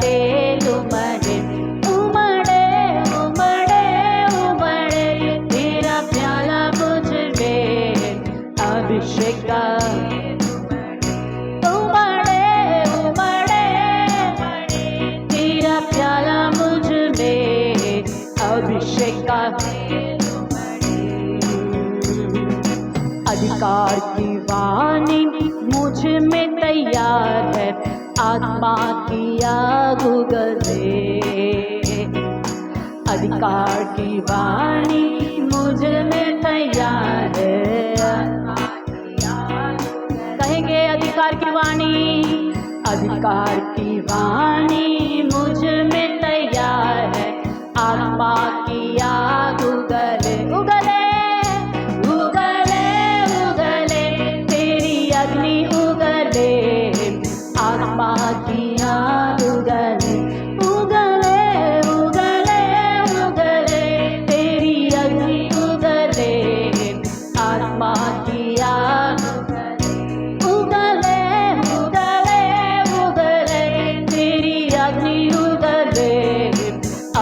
तेल उमड़े उमड़े उमड़े उमड़े तेरा प्याला मुझ में अभिषेक का उमड़े उमड़े तेरा प्याला मुझ में अभिषेक का अधिकार की वाणी मुझ में तैयार है आत्मा की आग उगले अधिकार की वाणी मुझ में तैयार है कहेंगे अधिकार की वाणी अधिकार की वाणी मुझ में तैयार है आत्मा की आग उगले उगले उगले उगले तेरी अग्नि उगले आत्मा की आग उगले उगले उगले उगले तेरी अग्नि उगले आत्मा की आग उगले उगले उगले तेरी अग्नि उगले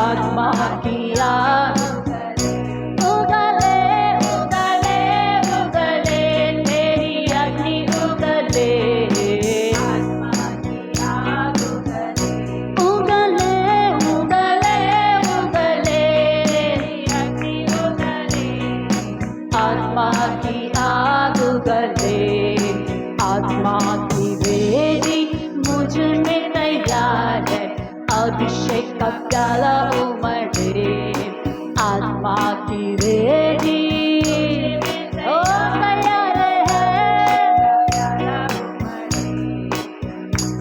आत्मा की आग उगले उगले उगले तेरी अग्नि उगले आत्मा की आग उगले उगले उगले अग्नि उगले आत्मा की आग उगले आत्मा की वेदी मुझ में तैयार है अभिषेक का प्याला उमड़े आत्मा की वेदी ओ तैयार है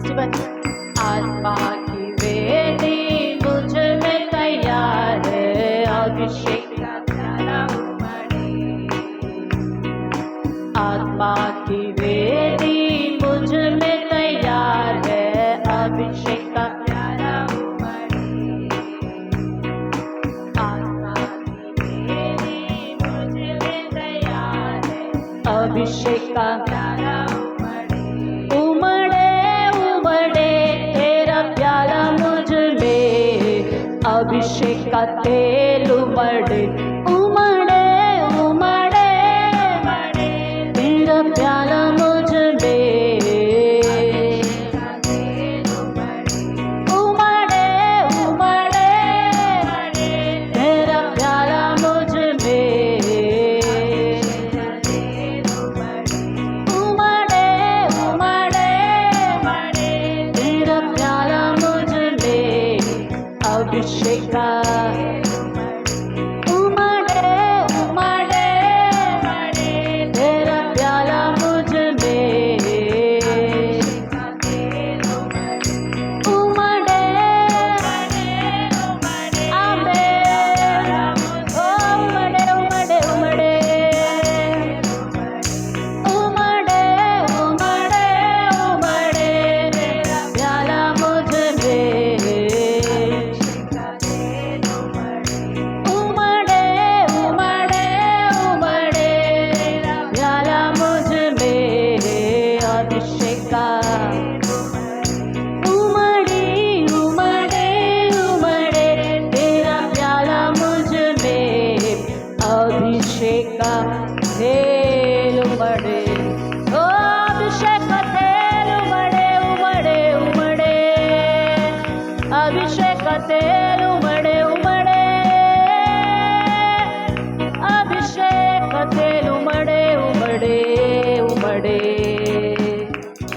जीवन आत्मा की वेदी मुझ में तैयार है अभिषेक का प्याला उमड़े आत्मा की वेदी मुझ में तैयार है अभिषेक का प्याला उमड़े आत्मा की वेदी मुझ में तैयार है अभिषेक का प्याला उमड़े उमड़े तेरा प्याला मुझ में अभिषेक का तेल उमड़े उमड़े उमड़े तेरा प्याला मुझ में उमड़े उमड़े तेरा प्याला मुझ में उमड़े उमड़े तेरा प्याला मुझ में अभिषेक का उमड़े उमड़े तेरा प्याला मुझ में उमड़े आमे ओ उमड़े उमड़े उमड़े उमड़े उमड़े उमड़े तेरा प्याला मुझ में उमड़े उमड़े उमड़े प्याला मुझ में अभिषेक का उमड़ी उमड़े उमड़े तेरा प्याला मुझ में अभिषेक का तेल उमड़े ओ अभिषेक का तेल उमड़े उमड़े उमड़े अभिषेक का तेल उमड़े उमड़े अभिषेक का तेल उमड़े उमड़े उमड़े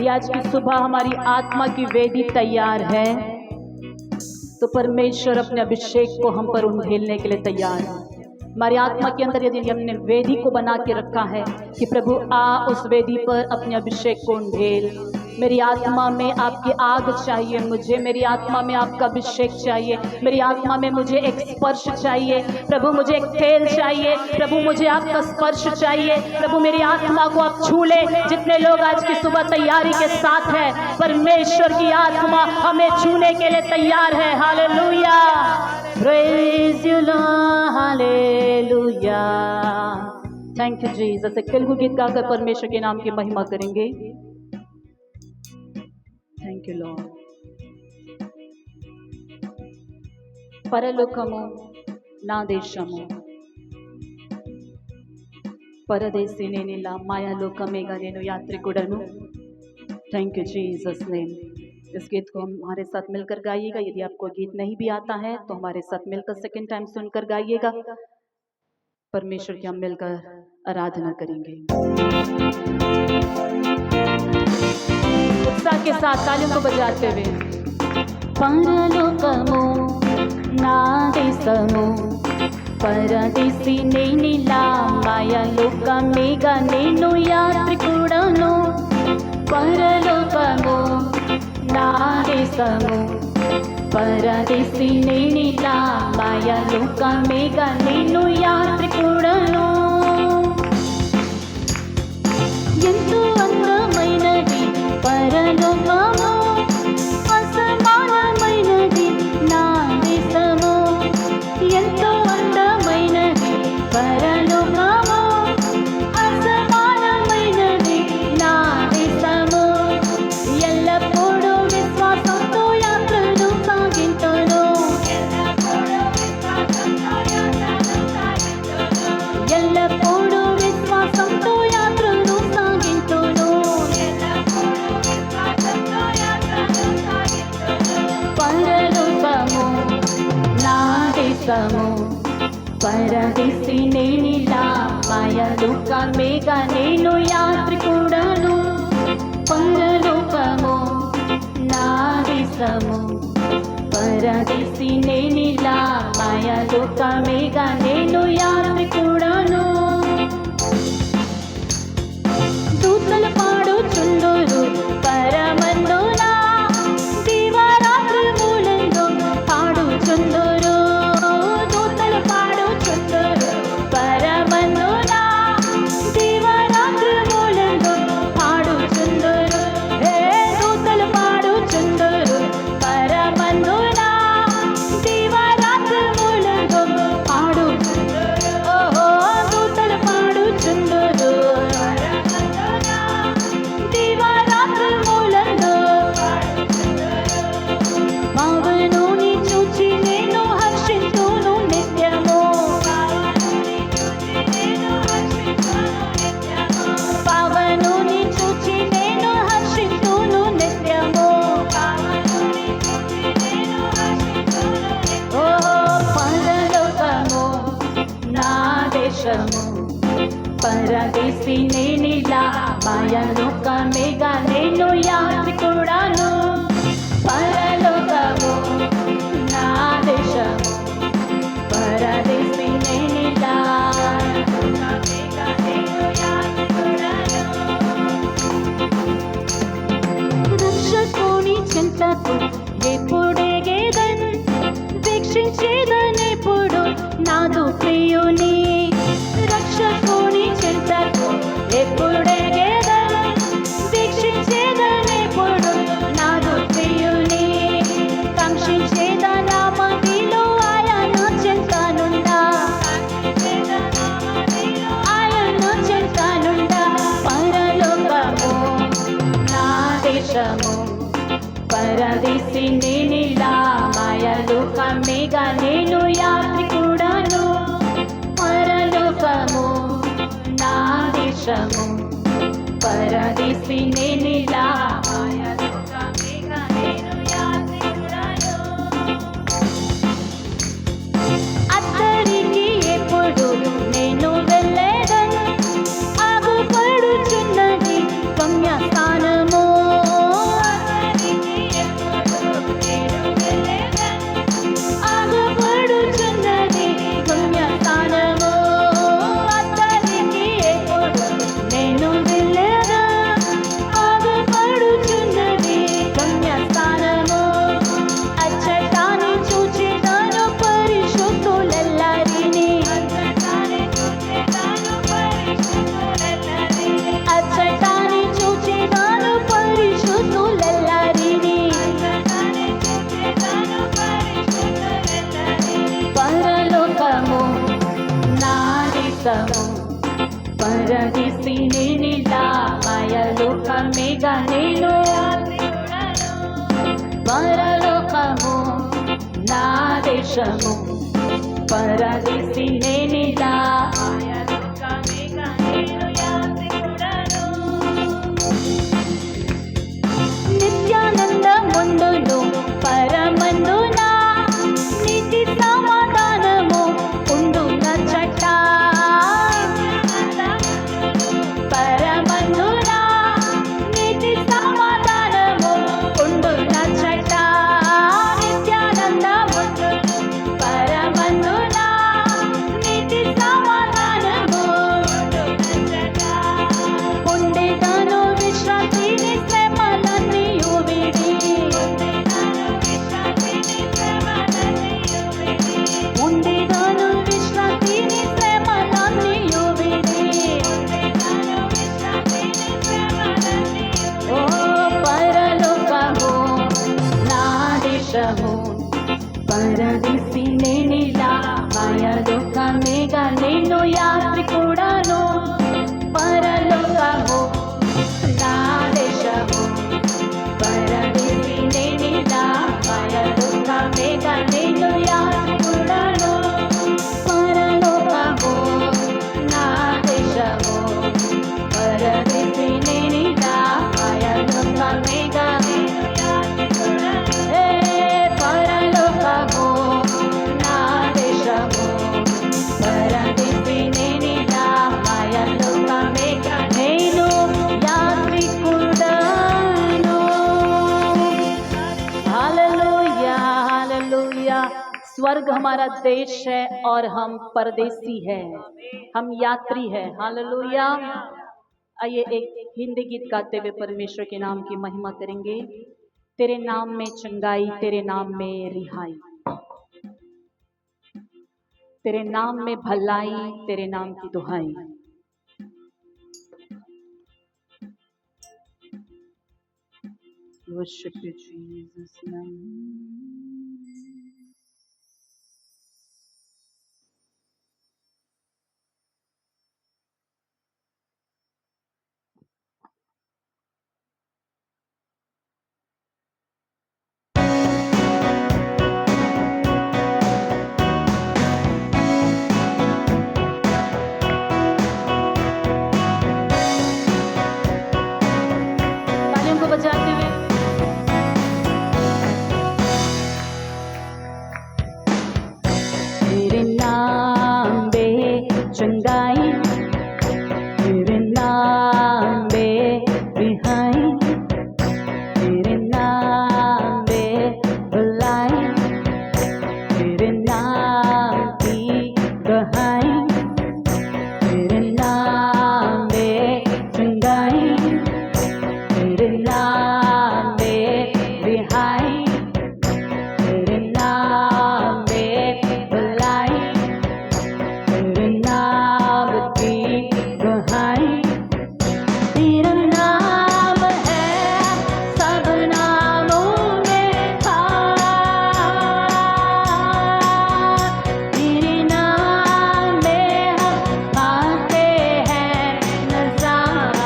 ये आज की सुबह हमारी आत्मा की वेदी तैयार है तो परमेश्वर अपने अभिषेक को हम पर उंडेलने के लिए तैयार है हमारी आत्मा के अंदर यदि हमने वेदी को बना के रखा है कि प्रभु आ उस वेदी पर अपने अभिषेक को उंडेल मेरी आत्मा में आपकी आग चाहिए मुझे मेरी आत्मा में आपका अभिषेक चाहिए मेरी आत्मा में मुझे एक स्पर्श चाहिए प्रभु मुझे एक तेल चाहिए प्रभु मुझे आपका स्पर्श चाहिए प्रभु मेरी आत्मा को आप छू ले जितने लोग आज की सुबह तैयारी के साथ हैं परमेश्वर की आत्मा हमें छूने के लिए तैयार है hallelujah praise you Lord hallelujah thank you Jesus एक तेलुगु गीत गाकर परमेश्वर के नाम की महिमा करेंगे थैंक यू लॉर्ड పరలోకము నా దేశము परदेसी नेनिला माया लोकमेगा नेनु यात्रिकुडनु। Thank you Jesus name. इस गीत को हमारे साथ मिलकर गाइएगा। यदि आपको गीत नहीं भी आता है तो हमारे साथ मिलकर सेकंड टाइम सुनकर गाइएगा। परमेश्वर की हम मिलकर आराधना करेंगे। उत्साह के साथ तालियों को बजाते हुए परलोकमु ना देशमु परदेसी नेनिला माया लोकमेगा नेनु यात्रिकुडनु। परलोकमु నా దేశము परदेसी నేనిలా మాయా లోకమేగా నేను యాత్రికుడను। ఎంతో అందమైనది పరలోకము అసమానమైనది నా దేశము। ఎంతో అందమైనది పరలోకము అసమానమైనది నా దేశము। ఎల్లప్పుడూ విశ్వాసంతో యాత్రను సాగింతును। ఎల్లప్పుడూ విశ్వాసంతో యాత్రను సాగింతును। పరలోకము నా దేశము పరదేశి నేనిలా మాయా లోకమేగా నేను యాత్రికుడను। పరలోకము నా దేశము పరదేశి నేనిలా మాయా లోకమేగా నేను యాత్రికుడను। దూతలు పాడుచుందురు పరమందున దివారాత్రములందు పాడుచుందురు। దూతలు పాడుచుందురు పరమందున దివారాత్రములందు పాడుచుందురు। హే దూతలు పాడుచుందురు పరమందున దివారాత్రములందు పాడుచుందురు। ఓహో దూతలు పాడుచుందురు దివారాత్రములందు పావనుని చూచి నేను హర్షింతును నిత్యము। పావనుని చూచి నేను హర్షింతును నిత్యము। ఓ పరలోకము నా దేశము పరదేశి నేనిలా మాయా లోకమేగా నేను యాత్రికుడను। పరలోకము నా దేశము పరదేశి నేనిలా లోకమేగా నేను యాత్రికుడను। రక్షకుని చింతకు ఎప్పుడెగేదన్ వీక్షించేదనెప్పుడు నాదు ప్రియుని। రక్షకుని చింతకు ఎప్పుడెగేదన్ వీక్షించేదనెప్పుడు నాదు ప్రియుని। కాంక్షించేద నా మదిలో ఆయన చింతనుండా ఆయన చింతనుండా। పరలోకము నా దేశము పరదేశి నేనిలా మాయా లోకమేగా నేను యాత్రికుడను। పరలోకము నా దేశము పరదేశి నేనిలా మాయా లోకమేగా నేను యాత్రికుడను। అత్తరికి ఎప్పుడు నేను వెళ్ళేదను ఆగుపడుచున్నది గమ్యస్థానము। ఆగుపడుచున్నది గమ్యస్థానము। అత్తరికి ఎప్పుడు నేను వెళ్ళేదను ఆగుపడుచున్నది గమ్యస్థానము। అచ్చటాని చూచెదను పరిశుద్ధులెల్లరిని। అచ్చటాని చూచెదను పరిశుద్ధులెల్లరిని। పరలోకము నా దేశము పరదేశి నేనిలా మాయా లోకమేగా నేను యాత్రికుడను। పరలోకము నా దేశము పరదేశి నేనిలా నిత్యానందముందును పరమందున నీతి సమాధానము ఉండునచ్చట పరమందున నీతి సమాధానము ఉండునచ్చట నిత్యానందముందును పరమందున నీతి సమాధానము ఉండునచ్చట ఉండేదాను విశ్రాంతిని శ్రమలన్నీయు విడి ఉండేదాను విశ్రాంతిని శ్రమలన్నీయు విడి ఓ పరలోకము నా దేశము పరదేశి నేనిలా మాయలోకమేగా నేను యాత్రికుడను పరలోకము నా దేశము పరదేశి నేనిలా మాయలోకమేగా నేను యాత్రికుడను పరలోకము నా దేశము పరదేశి నేనిలా మాయలోకమేగా ఏ పరలోకము నా దేశము పరదేశి నేనిలా మాయలోకమేగా నేను యాత్రికుడను हालेलुया हालेलुया स्वर्ग हमारा देश है और हम परदेसी हैं हम यात्री हैं हालेलुया आइए एक हिंदी गीत गाते हुए परमेश्वर के नाम की महिमा करेंगे तेरे नाम में चंगाई तेरे नाम में रिहाई तेरे नाम में भलाई तेरे नाम की दुहाई worship you Jesus name तालियों को बजाते हुए तेरे नाम बे चंगाई तेरे नाम बे रिहाई तेरे नाम बे भलाई तेरे नाम की दहाई तेरे नाम बे चंगाई तेरे नाम में रिहाई तेरे नाम में भलाई तेरे नाम की दुहाई तेरा नाम है सब नामों में खास तेरे नाम में हम पाते हैं नज़ात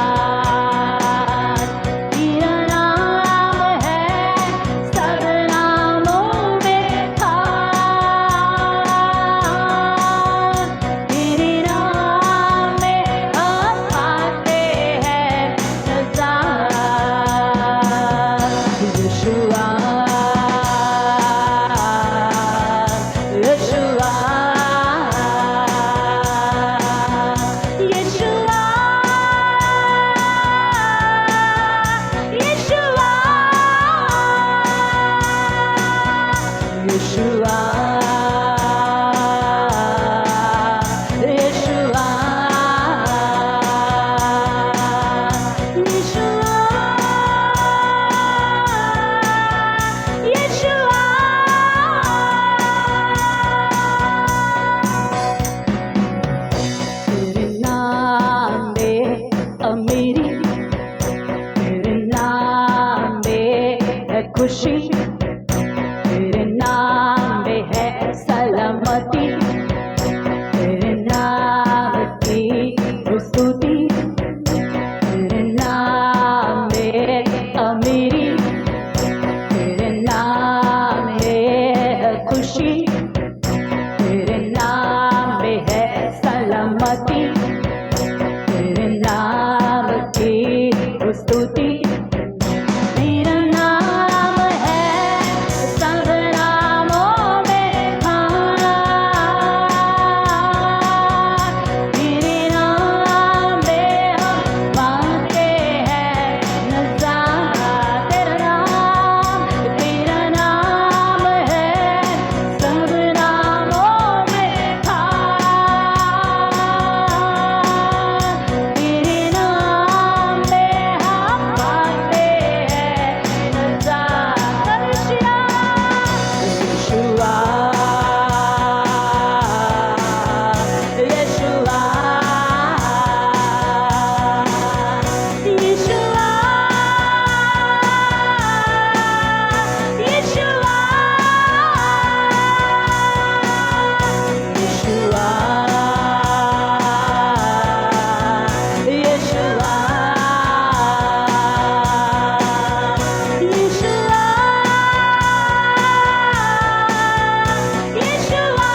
तेरा नाम है सब नामों में खास तेरे नाम में हम पाते हैं नज़ात यीशुआ यीशुआ यीशुआ यीशुआ यीशुआ यीशुआ यीशुआ तेरे नाम में अमीरी तेरे नाम में है खुशी तेरे नाम में है सलामती तेरे नाम की स्तुति तेरे नाम में अमीरी तेरे नाम में है खुशी स्तुति तेरा नाम है सब नामों में खाना तेरे नाम में हम मांगते हैं नजारा तेरा नाम है सब नामों में खाना तेरे नाम में हम मांगते हैं नजारा यीशुआ यीशुआ यीशुआ यीशुआ यीशुआ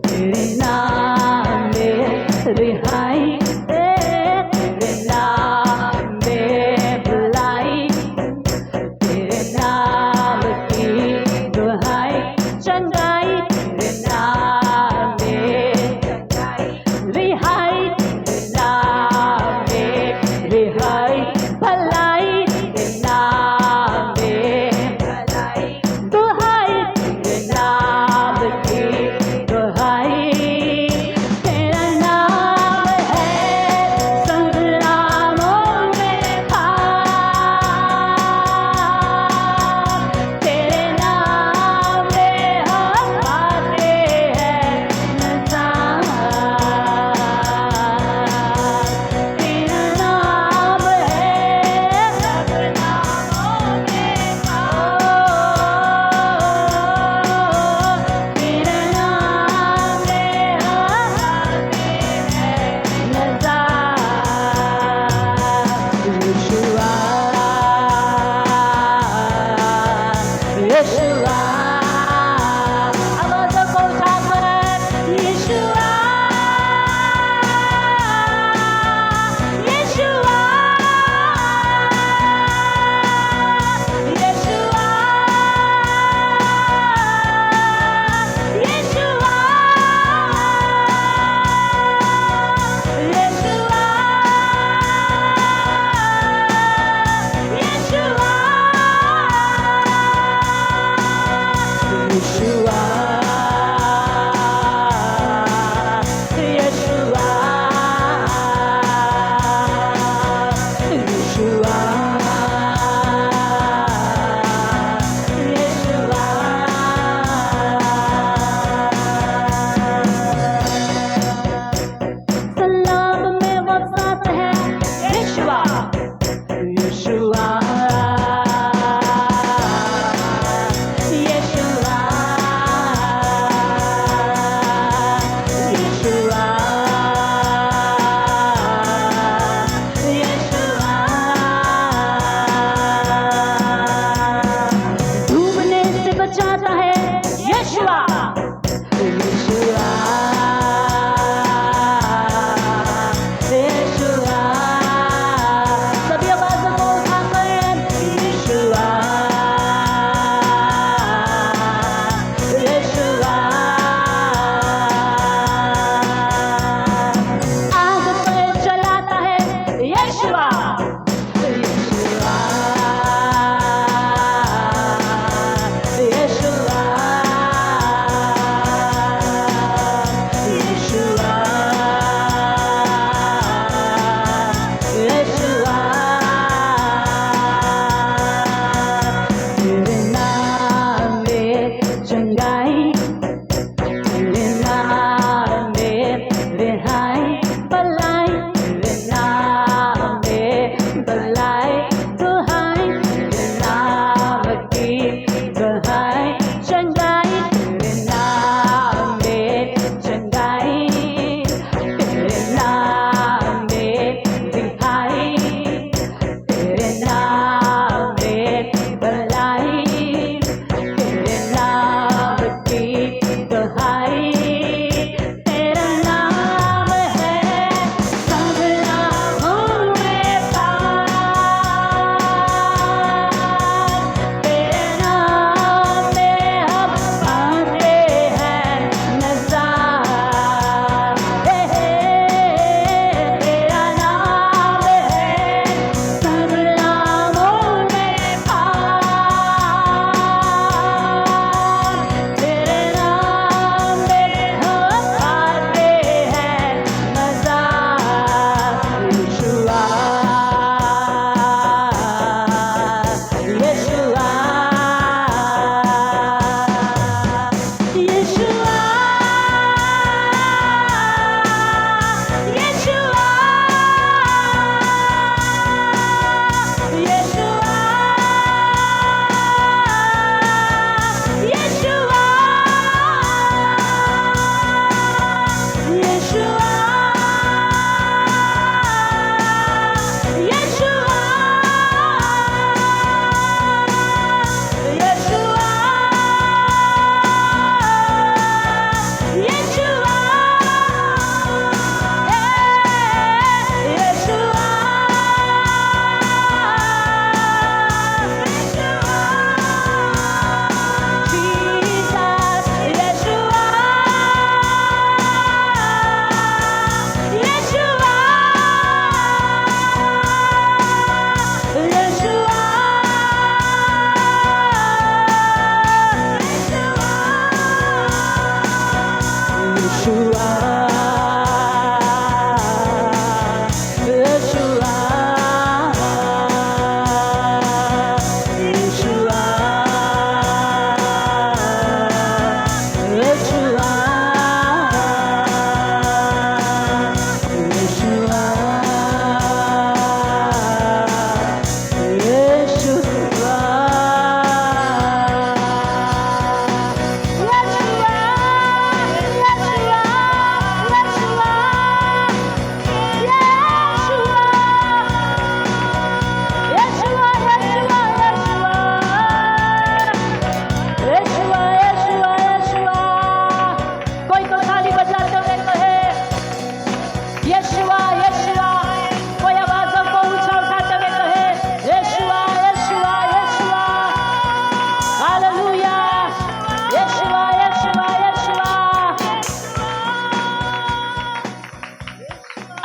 तेरे नाम में रिहाई तेरे नाम में भलाई तेरे नाम की दुहाई चंगाई तेरे नाम में रिहाई तेरे नाम में रिहाई भलाई तेरे नाम में दुहाई तेरे नाम की दुहाई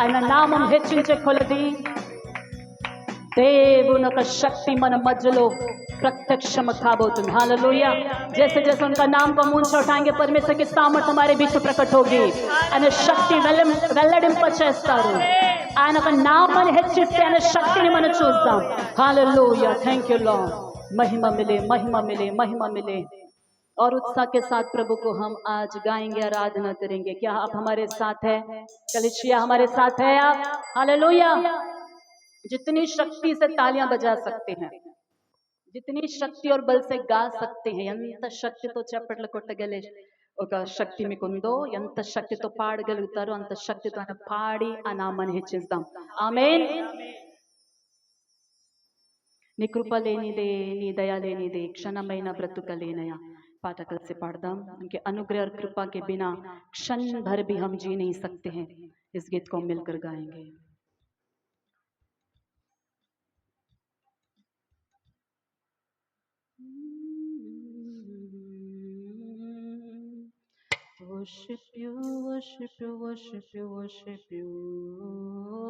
ఆయన నామం హెచ్చించే కొలది దేవుని యొక్క शक्ति मन मध्य प्रत्यक्षम కాబోతుంది हालेलुया जैसे जैसे उनका नाम को मुंह से उठाएंगे परमेश्वर की सामर्थ हमारे बीच में प्रकट होगी ఆయన శక్తి వెల్లడింప చేస్తారు ఆయన యొక్క నామాన్ని హెచ్చిస్తే ఆయన శక్తిని మనం చూద్దాం हालेलुया थैंक यू लॉर्ड महिमा मिले महिमा मिले महिमा मिले और उत्साह के साथ प्रभु को हम आज गाएंगे आराधना करेंगे क्या आप हमारे साथ है कलीसिया हमारे साथ है आप हालेलुया जितनी शक्ति से तालियां बजा सकते हैं जितनी शक्ति और बल से गा सकते हैं ఎంత శక్తితో చప్పట్లు కొట్టగలే ఒక శక్తి మీకుందో ఎంత శక్తితో పాడగలుగుతారో అంత శక్తితో ఆయన పాడి ఆ నామాన్ని హెచ్చిద్దాం ఆమేన్ నీ కృప లేనిదే నీ దయ లేనిదే క్షణమైన బ్రతుకలేనయా पाठ से पाठदाम उनके अनुग्रह और कृपा के बिना क्षण भर भी हम जी नहीं सकते हैं इस गीत को मिलकर गाएंगे worship you worship you worship you worship you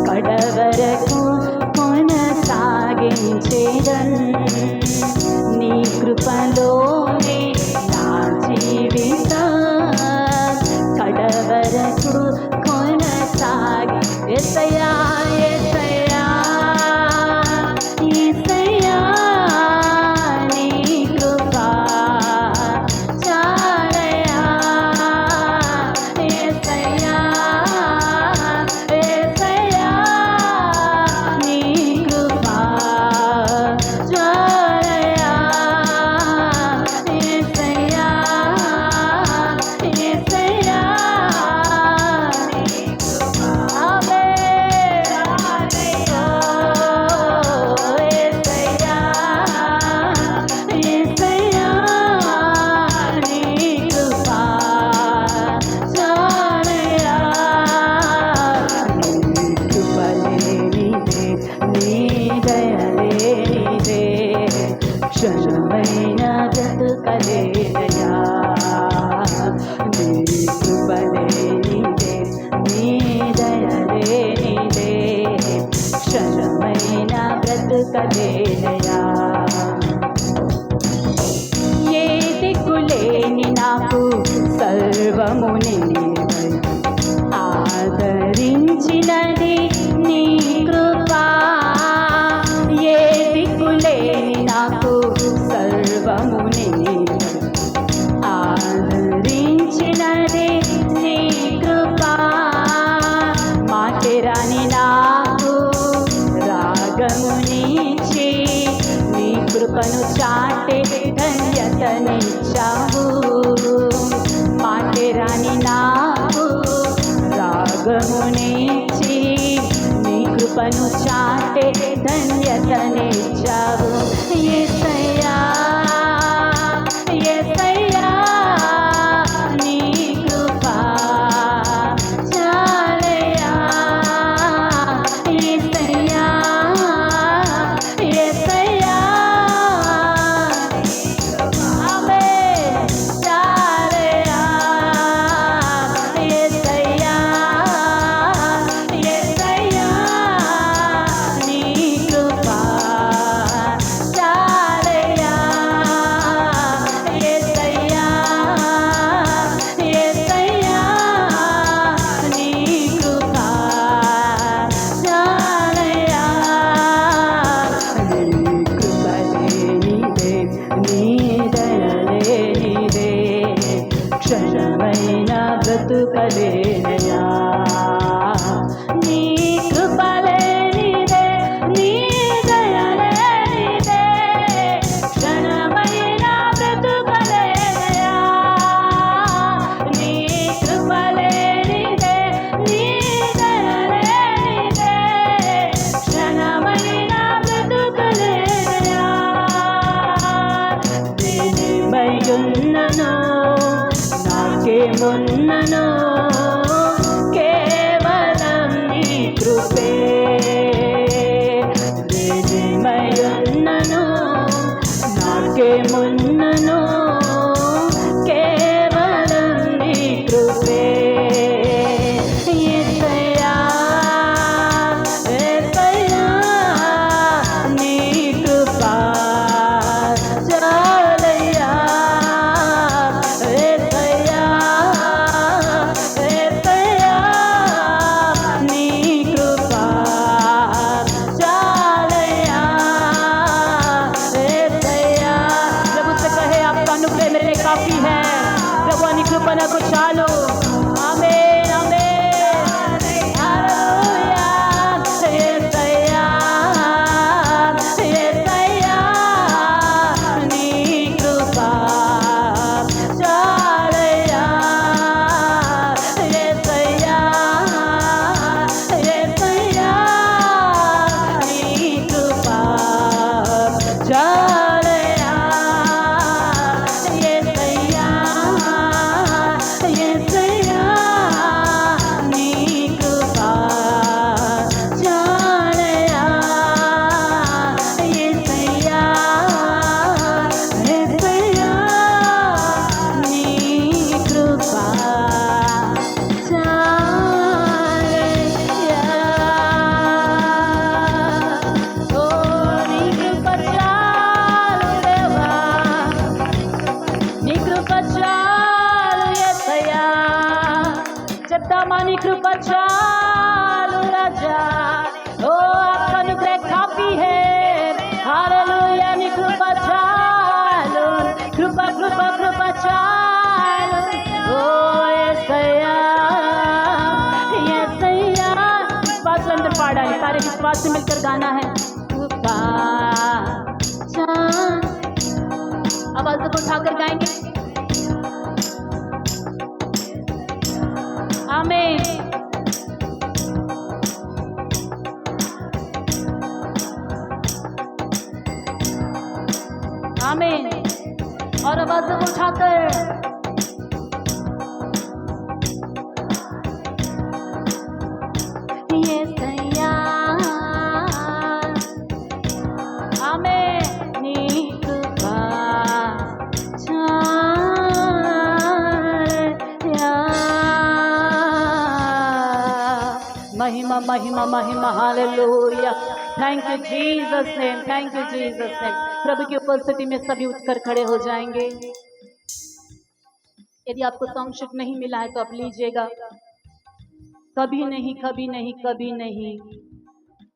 కడవరకు కొనసాగించెదన్ యేసయ్యా యేసయ్యా యేసయ్యా నీ కృపా చాలయ్యా యేసయ్యా యేసయ్యా నీ కృపా చాలయ్యా యేసయ్యా యేసయ్యా క్షణమైన బ్రతుకలేనయా నీ కృపలేనిదే నీ దయలేనిదే క్షణమైన బ్రతుకలేనయా ఏ దిక్కులేని నాకు సర్వము నీవై ఆదరించినది నీ కృపా ఏ దిక్కులేని నాకు సర్వము నీవై ఆదరించినది నీ కృపా మాటరాని నాకు రాగమునిచ్చి నీ కృపను చాటే ధన్యతనిచ్చావు మాటరాని నాకు రాగమునిచ్చి నీ కృపను చాటే ధన్యతనిచ్చావు యేసయ్యా యేసయ్యా నీ కృపా చాలయ్యా యేసయ్యా యేసయ్యా ఆమేన్ చాలయ్యా యేసయ్యా యేసయ్యా నీ కృపా చాలయ్యా యేసయ్యా యేసయ్యా నీ కృపా చాలయ్యా నీ కృపలేనిదే నీ దయలేనిదే క్షణమైన బ్రతుకలేనయా నీ కృపలేనిదే నీ దయలేనిదే క్షణమైన బ్రతుకలేనయా నీ కృపలేనిదే నీ దయలేనిదే క్షణమైన బ్రతుకలేనయా దేనిమయున్నను నాకేమున్నను కేవలం నీ కృపే దేనిమయున్నను నాకేమున్నను కేవలం నీ కృపే యేసయ్యా యేసయ్యా నీ కృపా చాలయ్యా యేసయ్యా विश्वास से मिलकर गाना है। आवाज को उठाकर गाएंगे। आमीन। आमीन। और आवाज को उठाकर महिमा महिमा महिमा, hallelujah. Thank you Jesus name, thank you Jesus name. प्रभु की उपस्थिति में सभी उठकर खड़े हो जाएंगे। यदि आपको सॉन्ग नहीं मिला है तो आप लीजिएगा। कभी नहीं कभी नहीं कभी नहीं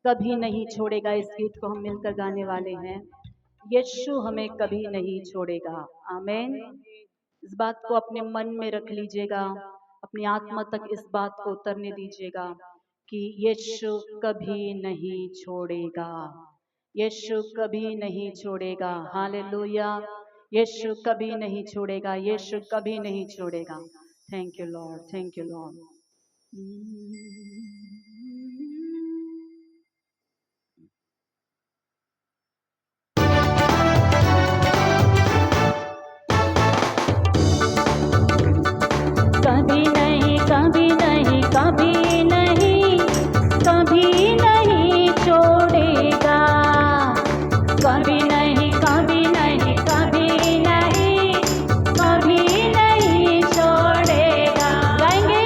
कभी नहीं छोड़ेगा, इस गीत को हम मिलकर गाने वाले हैं। यीशु हमें कभी नहीं छोड़ेगा। आमीन। इस बात को अपने मन में रख लीजिएगा, अपनी आत्मा तक इस बात को उतरने दीजिएगा कि यीशु कभी नहीं छोड़ेगा, यीशु कभी नहीं छोड़ेगा। हालेलुया। यीशु कभी नहीं छोड़ेगा, यीशु कभी नहीं छोड़ेगा। Thank you Lord, thank you Lord. कभी नहीं कभी नहीं कभी नहीं कभी नहीं छोड़ेगा, कभी नहीं कभी नहीं कभी नहीं कभी नहीं छोड़ेगा। गाएंगे।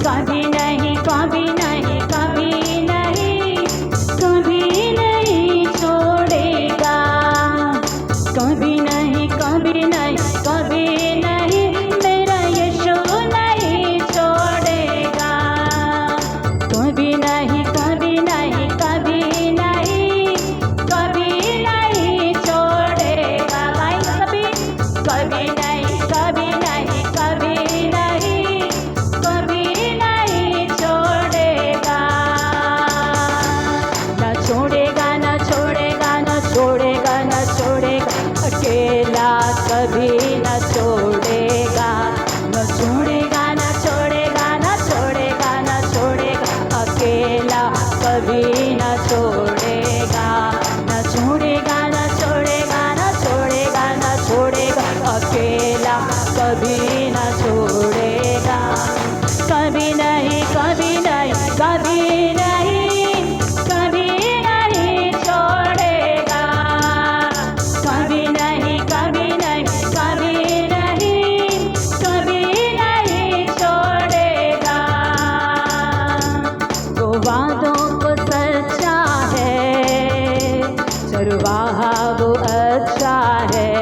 कभी नहीं कभी नहीं कभी नहीं कभी नहीं छोड़ेगा, कभी नहीं कभी नहीं कभी नहीं मेरा यीशु नहीं छोड़ेगा। कभी नहीं कभी नहीं कभी नहीं कभी नहीं छोड़ेगा। भाई कभी नहीं कभी नहीं कभी नहीं कभी नहीं छोड़ेगा। न छोड़ेगा न छोड़ेगा न छोड़ेगा न छोड़ेगा, अकेला कभी न छोड़ेगा। न छोड़ेगा न छोड़ेगा न छोड़ेगा न छोड़ेगा, अकेला कभी न छोड़ेगा। न छोड़ेगा न छोड़ेगा न छोड़ेगा न छोड़ेगा, अकेला कभी न छोड़ेगा। कभी नहीं कभी नहीं कभी नहीं कभी नहीं छोड़ेगा। कभी नहीं कभी नहीं कभी नहीं कभी नहीं छोड़ेगा। वो वादों को सच्चा है, चरवाहा वो अच्छा है।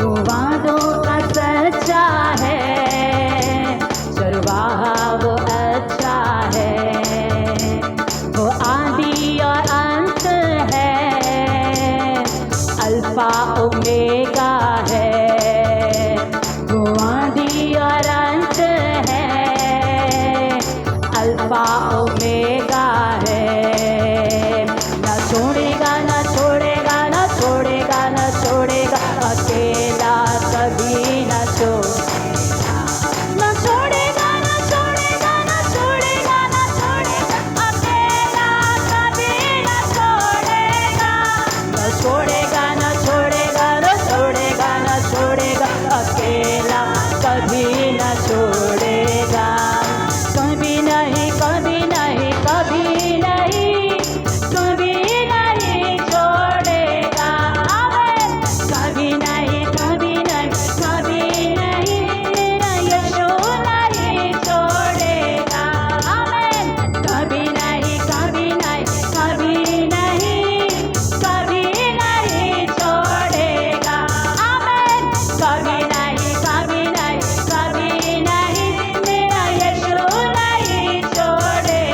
वो वादों का सच्चा है, चरवाहा वो अच्छा है। वो आदि और अंत है, अल्फा ओमेगा है। वो आदि और अंत है, अल्फा ओमेगा है। न छोड़ेगा न छोड़ेगा न छोड़ेगा न छोड़ेगा, अकेला कभी न छोड़ेगा। न छोड़ेगा न छोड़ेगा न छोड़ेगा न छोड़ेगा, अकेला कभी न छोड़ेगा। न छोड़ेगा न छोड़ेगा न छोड़ेगा न छोड़ेगा, अकेला कभी न छोड़ेगा। कभी नहीं कभी नहीं कभी नहीं कभी नहीं छोड़ेगा। आमीन। कभी नहीं कभी नहीं कभी नहीं मेरा यीशु नहीं छोड़ेगा। आमीन। कभी नहीं कभी नहीं कभी नहीं कभी नहीं छोड़ेगा। आमीन। कभी नहीं कभी नहीं कभी नहीं मेरा यीशु नहीं छोड़ेगा।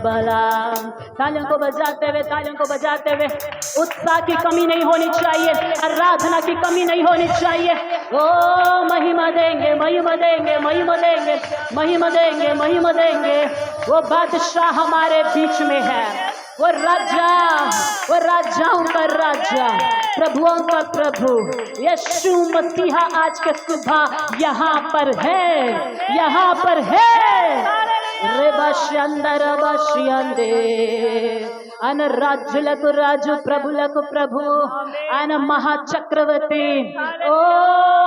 बला। तालियों को बजाते हुए उत्साह की कमी नहीं होनी चाहिए, आराधना की कमी नहीं होनी चाहिए। ओ महिमा देंगे, महिमा देंगे, महिमा देंगे, महिमा देंगे, महिमा देंगे। वो बादशाह हमारे बीच में है, वो राजाओं का राजा, प्रभुओं का प्रभु यीशु मसीहा आज के सुबह यहाँ पर है, यहाँ पर है। रेबश्यंदे अन राजुలకు రాజు ప్రభులకు ప్రభు ఆయన మహాచక్రవర్తి। ఓ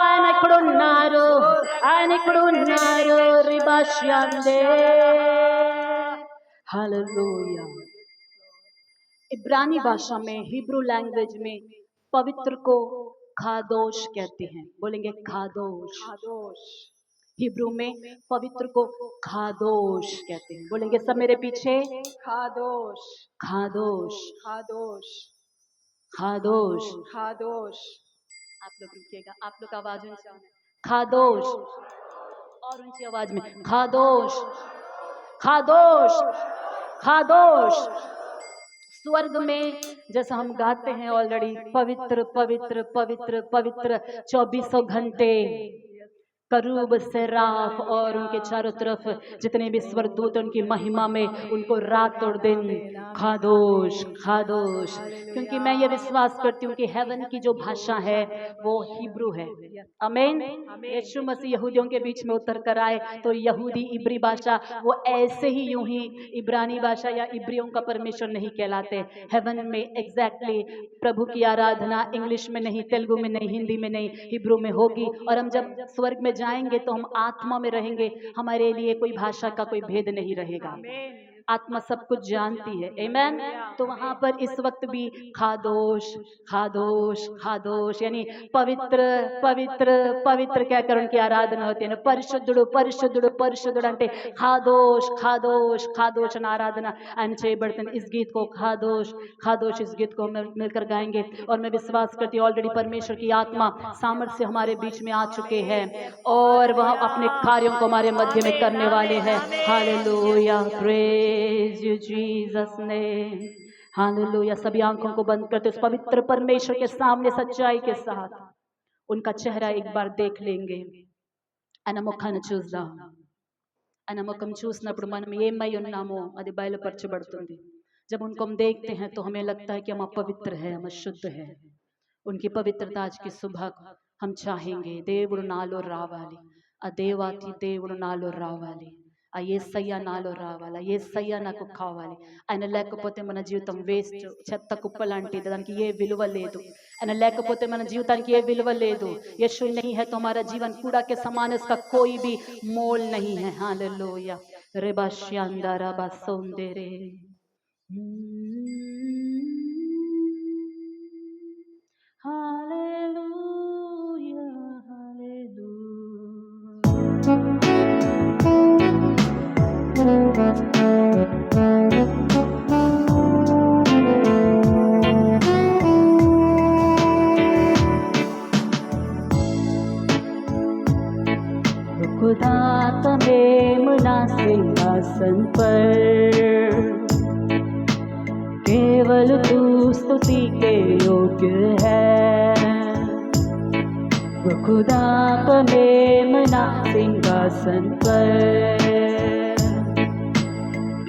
ఆయన ఇక్కడ ఉన్నారు, ఆయన ఇక్కడ ఉన్నారు। రిబశ్యందే हालेलुया। इब्रानी भाषा में, हिब्रू लैंग्वेज में पवित्र को खादोश कहते हैं। बोलेंगे खादोश। हिब्रू में पवित्र को खादोश कहते हैं। बोलेंगे सब मेरे पीछे, खादोश, खादोश, खादोश, खादोश। खादोश। आप लोग रुकिएगा, आप लोग आवाज ऊंचा, खादोश, और ऊंची आवाज में खादोश, खादोश, खादोश। स्वर्ग में जैसा हम गाते हैं ऑलरेडी, पवित्र पवित्र पवित्र पवित्र 24 घंटे करूब सेराफ और उनके चारों तरफ जितने भी स्वर्गदूत उनकी महिमा में, उनको रात और दिन खादोश खादोश। क्योंकि मैं ये विश्वास करती हूँ कि हेवन की जो भाषा है वो हिब्रू है। आमीन। यीशु मसीह यहूदियों के बीच में उतर कर आए तो यहूदी इब्री भाषा वो ऐसे ही यूं ही इब्रानी भाषा या इब्रियों का परमेश्वर नहीं कहलाते। हेवन में एग्जैक्टली प्रभु की आराधना इंग्लिश में नहीं, तेलुगु में नहीं, हिंदी में नहीं, हिब्रू में होगी। और हम जब स्वर्ग में जाएंगे तो हम आत्मा में रहेंगे, हमारे लिए कोई भाषा का कोई भेद नहीं रहेगा। आत्मा सब कुछ जानती है। आमीन। तो वहां पर इस वक्त भी खादोश खादोश खादोश यानी पवित्र पवित्र पवित्र कहकर उनकी आराधना होती है ना। పరిశుద్ధుడు పరిశుద్ధుడు పరిశుద్ధుడు అంటే खादोश खादोश खादोश आराधना ఆయన చేయబడుతుంది। इस गीत को खादोश खादोश, इस गीत को मिलकर गाएंगे। और मैं विश्वास करती हूँ ऑलरेडी परमेश्वर की आत्मा सामर्थ्य हमारे बीच में आ चुके हैं और वह अपने कार्यों को हमारे मध्य में करने वाले हैं। Hallelujah, praise you Jesus name, hallelujah. सभी आंखों को बंद करते उस पवित्र परमेश्वर के सामने सच्चाई के साथ उनका चेहरा एक बार देख लेंगे। ఆయన ముఖాన్ని చూద్దాం। ఆయన ముఖం చూసినప్పుడు మనం ఏమై ఉన్నామో అది బయలుపరచబడుతుంది। जब उनको हम देखते हैं तो हमें लगता है कि हम अपवित्र हैं, हम अशुद्ध हैं। उनकी पवित्रता आज की सुबह हम चाहेंगे। దేవుడు నాలో రావాలి, ఆ దేవాతి దేవుడు నాలో రావాలి, ఆ యేసయ్య నాలో రావాలి, ఆ యేసయ్య నాకు కావాలి। ఆయన లేకపోతే మన జీవితం వేస్ట్, చెత్త కుప్ప లాంటిది, దానికి ఏ విలువ లేదు। ఆయన లేకపోతే మన జీవితానికి ఏ విలువ లేదు। यीशु नहीं है तो हमारा जीवन कूड़ा के समान, इसका कोई भी मोल नहीं है। हालेलुया। रेबाश्यांदारा बासोंदेरे हालेलुया खुदा तुम्हें मुना सिंहासन पर, केवल तू स्तुति के योग्य है। वो खुदा तुम्हें मुना सिंहासन पर,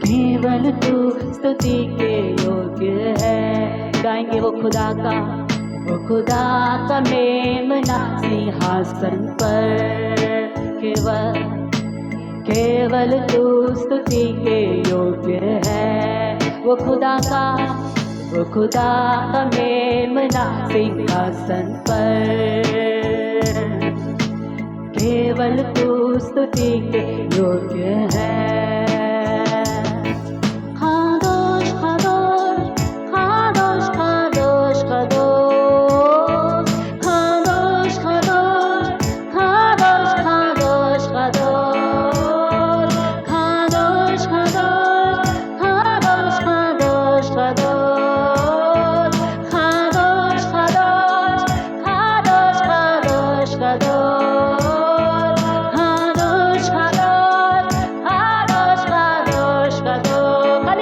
केवल तू स्तुति के योग्य है। गाएंगे वो खुदा का मेमना सिंहासन पर, केवल तू स्तुति के योग्य है। वो खुदा का मेमना सिंहासन पर, केवल तू स्तुति के योग्य है। खादोश खादोश खादोश खादोश खादोश खादोश खादोश खादोश खादोश खादोश खादोश खादोश खादोश खादोश खादोश खादोश खादोश खादोश खादोश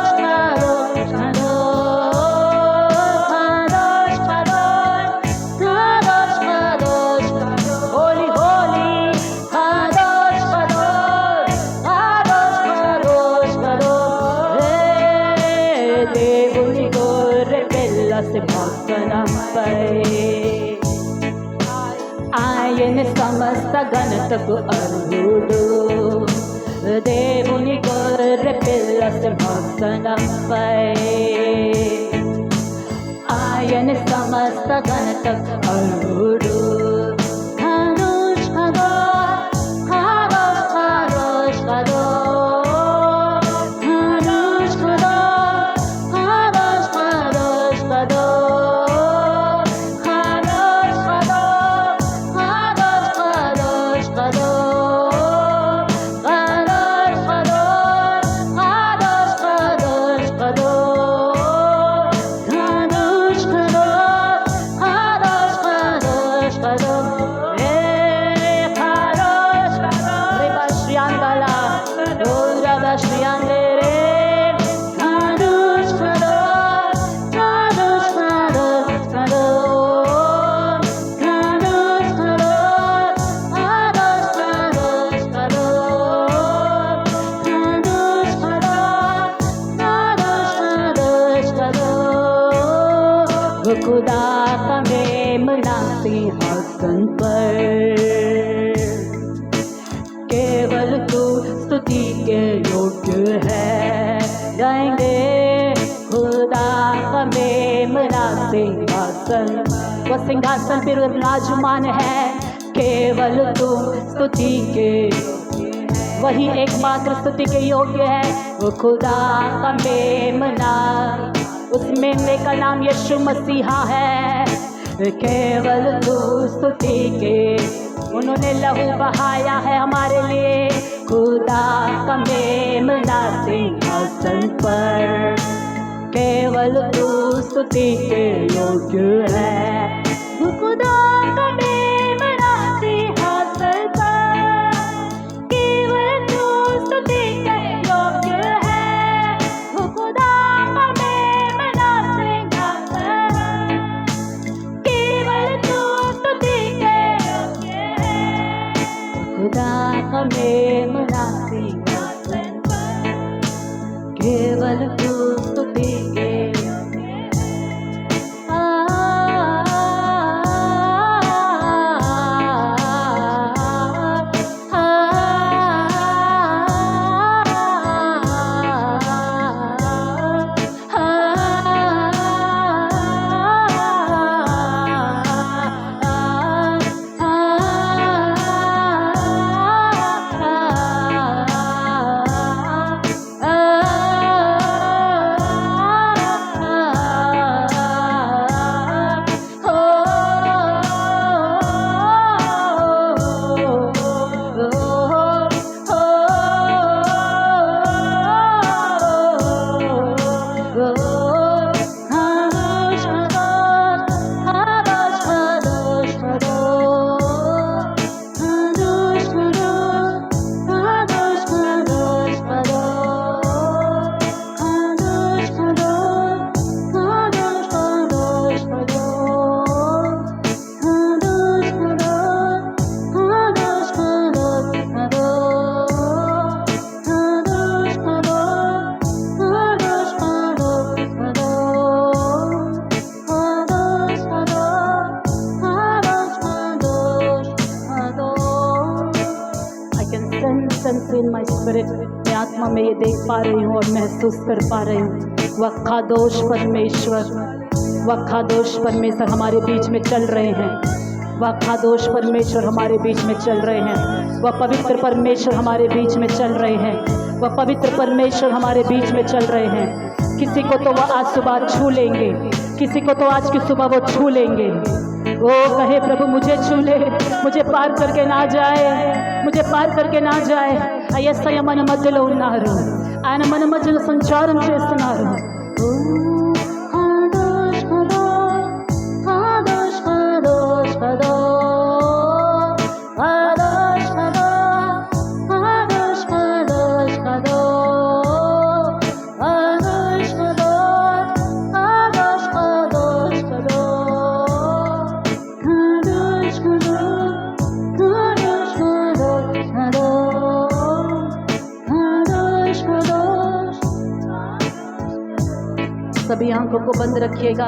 kadosh, kadosh, kadosh, kadosh, holy, holy, kadosh, kadosh, kadosh, దేవుని గొర్రె పిల్ల సింహాసనంపై ఆయన సమస్త ఘనతకు అర్హుడు దేవుని గొర్రె పిల్ల సింహాసనంపై ఆయన సమస్త ఘనతకు అర్హుడు కాదోష్ కాదోష్ वह सिंहासन पर विराजमान है। केवल तुम स्तुति के, वही एकमात्र स्तुति के योग्य है। वो खुदा का मेमना, उस मेमने का नाम यीशु मसीहा है। केवल तू स्तुति के, उन्होंने लहू बहाया है हमारे लिए। खुदा का मेमना सिंहासन पर, केवल तू स्तुति के योग्य है। वो खुदा का मेमना सिंहासन पर, केवल तू स्तुति के योग्य है। वो खुदा का मेमना सिंहासन, केवल तू स्तुति के योग्य है। खुदा का मेमना सिंहासन पर, केवल तू स्तुति के योग्य इन माई स्पिरिट, मैं आत्मा में ये देख पा रही हूँ और महसूस कर पा रही हूँ। वह खादोश परमेश्वर, वह खादोश परमेश्वर हमारे बीच में चल रहे हैं। वह खादोश परमेश्वर हमारे बीच में चल रहे हैं। वह पवित्र परमेश्वर हमारे बीच में चल रहे हैं। वह पवित्र परमेश्वर हमारे बीच में चल रहे हैं। किसी को तो वह आज सुबह छू लेंगे, किसी को तो आज की सुबह वो छू लेंगे। वो कहे प्रभु मुझे छू ले, मुझे पार करके ना जाए, मुझे पार करके ना जाए. అయ్యస్సయ్య మన మధ్యలో ఉన్నారు, ఆయన మన మధ్యలో సంచారం చేస్తున్నారు. सभी आंखों को बंद रखिएगा.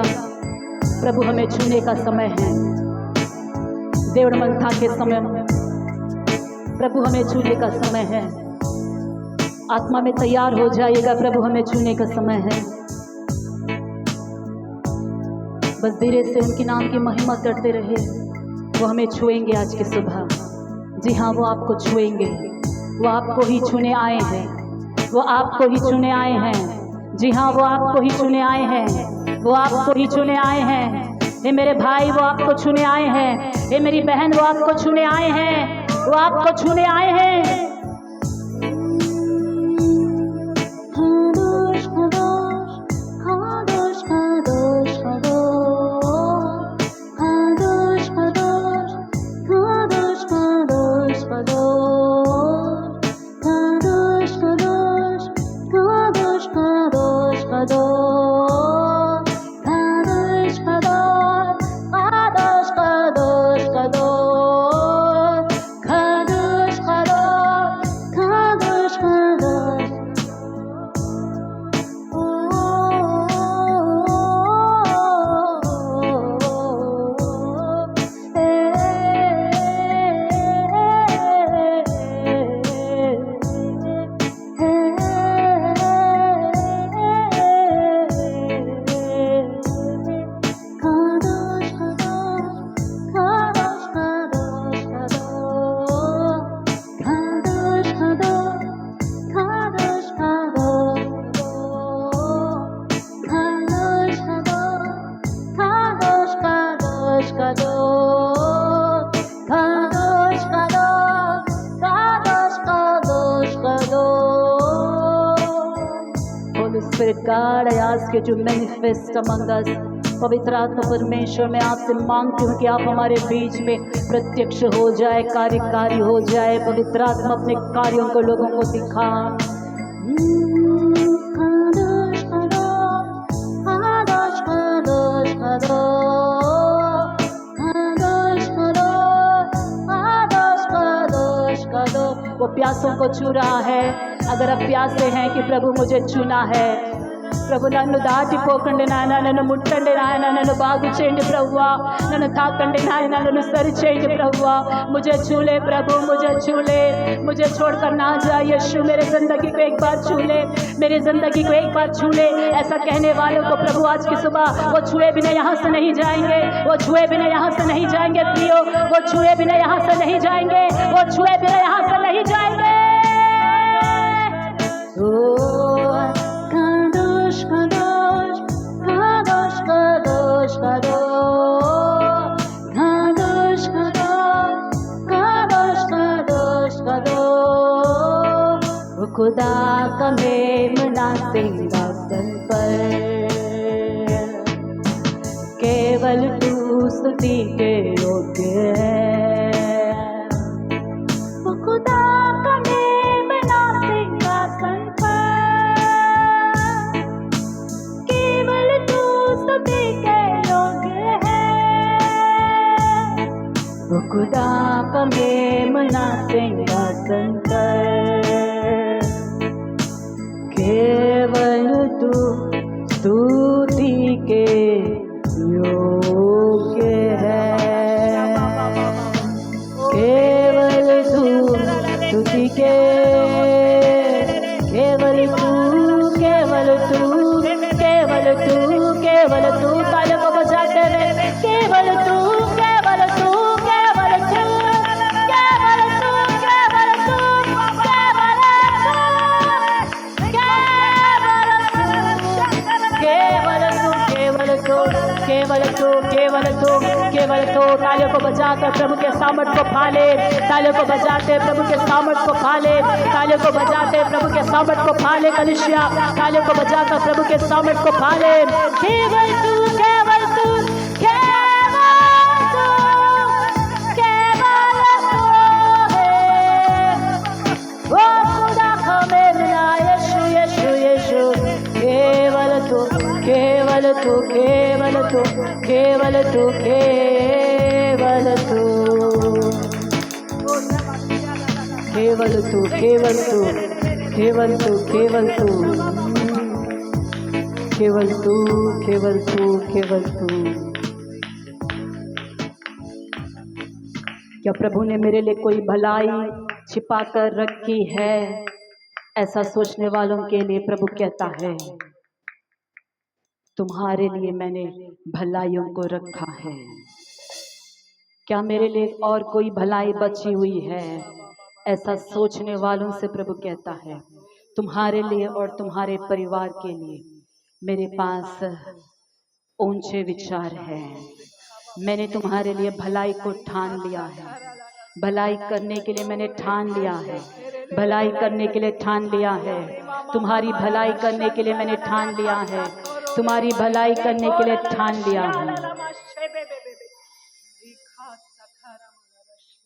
प्रभु हमें छूने का समय है. देवड़ मंथा के समय प्रभु हमें छूने का समय है. आत्मा में तैयार हो जाइएगा. प्रभु हमें छूने का समय है. बस धीरे से उनके नाम की महिमा करते रहे. वो हमें छुएंगे आज की सुबह. जी हाँ, वो आपको छुएंगे. वो आपको ही छूने आए हैं. वो आपको ही छूने आए हैं. जी हाँ, वो आपको ही छूने आए हैं. वो आपको ही छूने आए हैं. हे मेरे भाई, वो आपको छूने आए हैं. हे मेरी बहन, वो आपको छूने आए हैं. वो आपको छूने आए हैं. Spirit God, I ask you to manifest among us. पवित्र आत्मा परमेश्वर, मैं आपसे मांगती हूँ कि आप हमारे बीच में प्रत्यक्ष हो जाए, कार्यकारी हो जाए। पवित्र आत्मा अपने कार्यों को लोगों को दिखा। कादोश कादोश कादोश कादोश कादोश कादोश कादोश। वो प्यासों को छू रहा है। अगर आप प्यासे हैं कि प्रभु मुझे चुना है, ప్రభు నన్ను దాటిపోకండి నాయన, నన్ను ముట్టండి నాయన, నన్ను బాగు చేయండి ప్రభువా, నన్ను తాకండి నాయన, నన్ను సరి చేయండి ప్రభువా। मुझे छू ले प्रभु, मुझे छू ले, मुझे छोड़कर ना जा यीशु। मेरे जिंदगी को एक बार छू ले, मेरी जिंदगी को एक बार छू ले। ऐसा कहने वालों को प्रभु आज की सुबह वो छुए बिना यहाँ से नहीं जाएंगे, वो छुए बिना यहाँ से नहीं जाएंगे प्रियो, वो छुए बिना यहाँ से नहीं जाएंगे, वो छुए बिना यहाँ से नहीं जाएंगे। कादोश कादोश कादोश कादोश कादोश कादोश कादोश। खुदा का मेमना सिंहासन पर केवल तू स्तुति के योग्य है। खुदा का मेमना सिंहासन खुदा का मेमना सिंहासन पर केवल तू स्तुति के योग्य है। केवल तू स्तुति के, केवल तू केवल तू केवल तू केवल तू। तालियों को बजाते हुए केवल तू केवल तू केवल तू केवल तू केवल तू। तालियों को बजाकर प्रभु के सामर्थ को फाले, तालियों को बजाते प्रभु के सामर्थ को फाले, तालियों को बजाते प्रभु के सामर्थ को फाले। कलिसिया तालियों को बजाकर प्रभु के सामर्थ को फाले। केवल तू केवल तू केवल तू केवल तू है। ओ खुदा हमें मिला यीशु यीशु यीशु। केवल तू केवल तू केवल तू केवल तू केवल तू केवल तू केवल तू केवल तू केवल तू केवल तू केवल तू केवल तू। क्या प्रभु ने मेरे लिए कोई भलाई छिपा कर रखी है? ऐसा सोचने वालों के लिए प्रभु कहता है, तुम्हारे लिए मैंने भलाइयों को रखा है। क्या मेरे लिए और कोई भलाई बची हुई है? ऐसा सोचने वालों से प्रभु कहता है, तुम्हारे लिए और तुम्हारे परिवार के लिए मेरे पास ऊंचे विचार हैं। मैंने तुम्हारे लिए भलाई को ठान लिया है। भलाई करने के लिए मैंने ठान लिया है। भलाई करने के लिए ठान लिया है। तुम्हारी भलाई करने के लिए मैंने ठान लिया है। तुम्हारी भलाई करने के लिए ठान लिया है।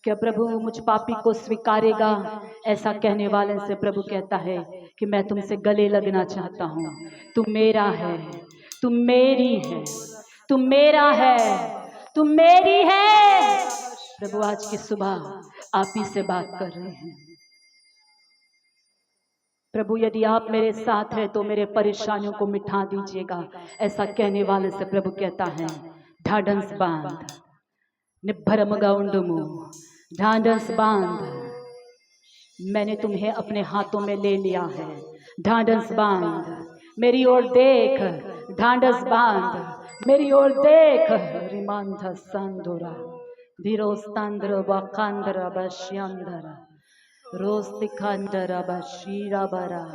क्या प्रभु मुझ पापी को स्वीकारेगा? ऐसा कहने वाले से प्रभु कहता है कि मैं तुमसे गले लगना चाहता हूँ। तुम मेरा है, तुम मेरी है, तुम मेरा है, तुम मेरी है। प्रभु आज की सुबह आप ही से बात कर रहे हैं। प्रभु यदि आप मेरे साथ हैं तो मेरे परेशानियों को मिटा दीजिएगा। ऐसा कहने वाले से प्रभु कहता है, ढाढ़स बांध निभरमगा उंडुमु, ढाढ़स बांध, मैंने तुम्हें अपने हाथों में ले लिया है। ढाढ़स बांध, मेरी ओर देख, ढाढ़स बांध, मेरी ओर देख। रिमांध संदुरा धीरोस्तांद्र वकांद्र बश्यांद्र रोस्तिकांद्र बशीरा बरा।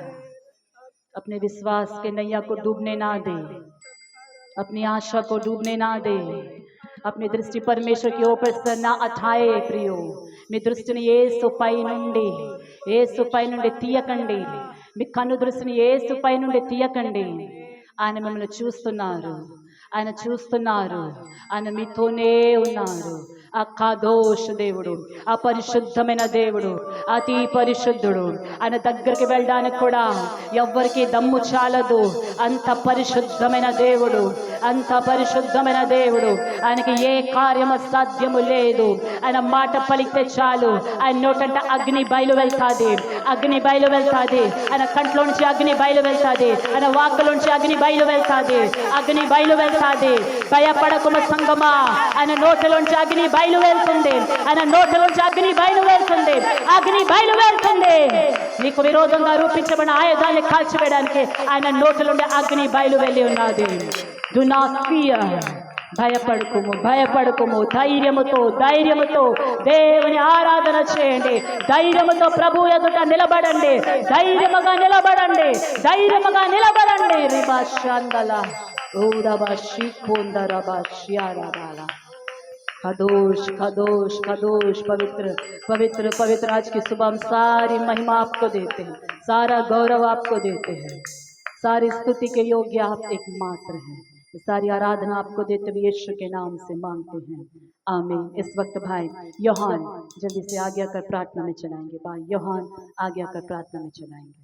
अपने विश्वास के नैया को डूबने ना दे, अपनी आशा को डूबने ना दे, अपनी दृष्टि परमेश्वर की ओर से ना अठाए प्रियो। మీ దృష్టిని యేసు పై నుండి తీయకండి। మీ కన్ను దృష్టిని యేసుపై నుండి తీయకండి. ఆయన మిమ్మల్ని చూస్తున్నారు, ఆయన చూస్తున్నారు, ఆయన మీతోనే ఉన్నారు. ఆ కాదోష్ దేవుడు, ఆ పరిశుద్ధమైన దేవుడు, అతి పరిశుద్ధుడు. ఆయన దగ్గరికి వెళ్ళడానికి కూడా ఎవ్వరికి దమ్ము చాలదు. అంత పరిశుద్ధమైన దేవుడు, అంత పరిశుద్ధమైన దేవుడు. ఆయనకి ఏ కార్యము సాధ్యము లేదు. ఆయన మాట పలికితే చాలు, ఆయన నోటంట అగ్ని బయలు వెళ్తాది, అగ్ని బయలు వెళ్తాది. ఆయన కంట్లో నుంచి అగ్ని బయలు వెళ్తాది, ఆయన వాక్కులోంచి అగ్ని బయలు వెళ్తాది, అగ్ని బయలు వెళ్తాది. భయపడకుమ సంగమా, ఆయన నోటలోంచి అగ్ని బయలు వెళ్తుంది, ఆయన నోటలోంచి అగ్ని బయలు వెళ్తుంది, అగ్ని బయలు వెళ్తుంది. నీకు విరోధంగా రూపించబడిన ఆయుధాన్ని కాల్చివేయడానికి ఆయన నోటలోండి అగ్ని బయలు వెళ్ళి ఉన్నది. డు నాట్ ఫియర్, భయపడుకుము, భయపడుకుము. ధైర్యముతో, ధైర్యముతో దేవుని ఆరాధన చేయండి. ధైర్యముతో ప్రభు ఎదుట నిలబడండి, ధైర్యముగా నిలబడండి, ధైర్యముగా నిలబడండి. రిబా శాందల ఊరబా శ్రీకుందరబా శ్యారాల खदोश खदोश खदोश। पवित्र पवित्र पवित्र आज की सुबह हम सारी महिमा आपको देते हैं, सारा गौरव आपको देते हैं, सारी स्तुति के योग्य आप एकमात्र हैं। सारी आराधना आपको देते हुए यीशु के नाम से मांगते हैं, आमीन। इस वक्त भाई योहान जल्दी से आज्ञा कर प्रार्थना में चलाएंगे, भाई योहान आज्ञा कर प्रार्थना में चलाएंगे।